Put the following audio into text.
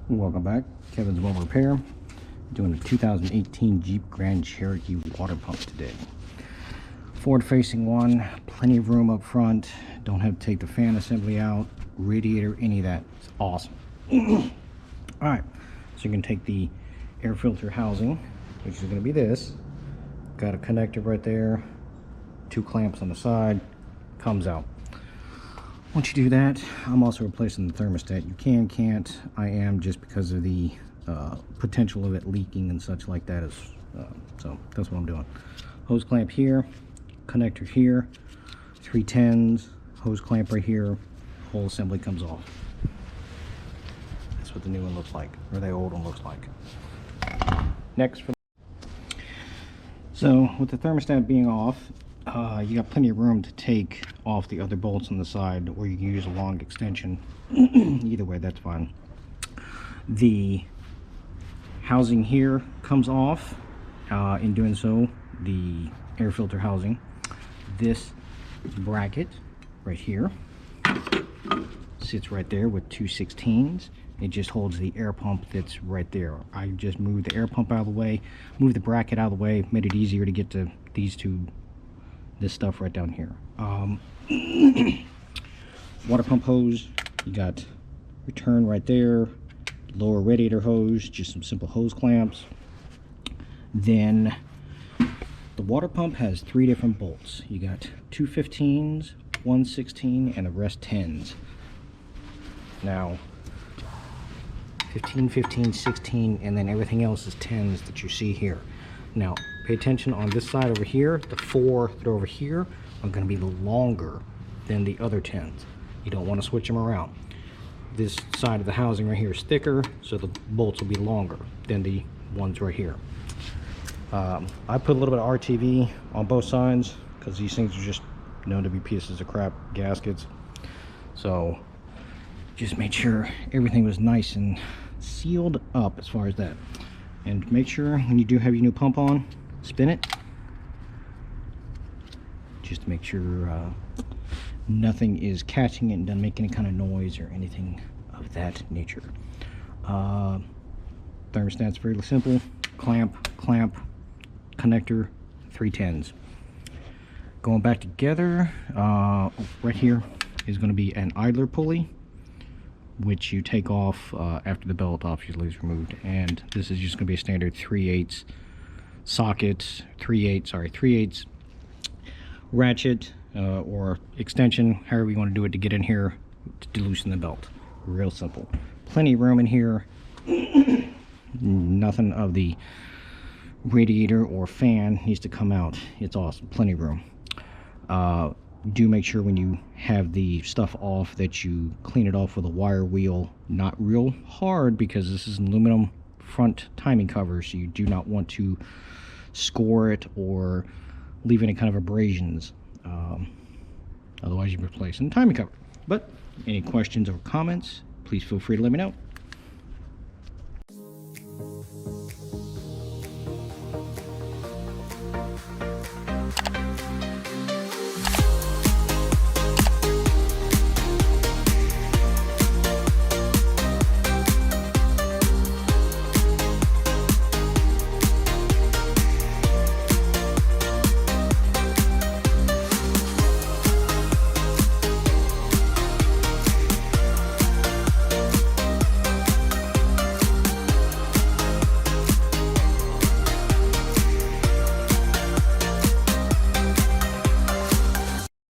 Welcome back. Kevin's Mobile Repair. Doing a 2018 Jeep Grand Cherokee water pump today. Forward facing one, plenty of room up front. Don't have to take the fan assembly out, radiator, any of that. It's awesome. Alright, so you can take the air filter housing, which is going to be this. Got a connector right there, 2 clamps on the side, comes out. Once you do that, I'm also replacing the thermostat. You can't. I am, just because of the potential of it leaking and such like that. So that's what I'm doing. Hose clamp here, connector here, 310s, hose clamp right here, whole assembly comes off. That's what the new one looks like, or the old one looks like. Next, so with the thermostat being off, you got plenty of room to take off the other bolts on the side, or you can use a long extension. Either way, that's fine. The housing here comes off. In doing so, the air filter housing, this bracket right here sits right there with 2 16s. It just holds the air pump that's right there. I just moved the air pump out of the way, moved the bracket out of the way, made it easier to get to this stuff right down here. Water pump hose, you got return right there, lower radiator hose, just some simple hose clamps. Then the water pump has 3 different bolts. You got 2 15s, 1 16, and the rest 10s. Now 15, 15, 16, and then everything else is 10s that you see here. Now pay attention on this side over here. The 4 that are over here are going to be longer than the other 10s. You don't want to switch them around. This side of the housing right here is thicker, so the bolts will be longer than the ones right here. I put a little bit of RTV on both sides because these things are just known to be pieces of crap gaskets. So just made sure everything was nice and sealed up as far as that. And make sure when you do have your new pump on, spin it, just to make sure nothing is catching it and doesn't make any kind of noise or anything of that nature. Thermostat's very simple: clamp, connector, 310s. Going back together, right here is going to be an idler pulley, which you take off after the belt obviously is removed, and this is just going to be a standard 3/8 socket, 3/8 ratchet or extension, however you want to do it, to get in here to loosen the belt. Real simple. Plenty of room in here. Nothing of the radiator or fan needs to come out. It's awesome. Plenty of room. Do make sure when you have the stuff off that you clean it off with a wire wheel, not real hard, because this is an aluminum front timing cover, so you do not want to score it or leave any kind of abrasions. Otherwise you're replacing the timing cover. But any questions or comments, please feel free to let me know.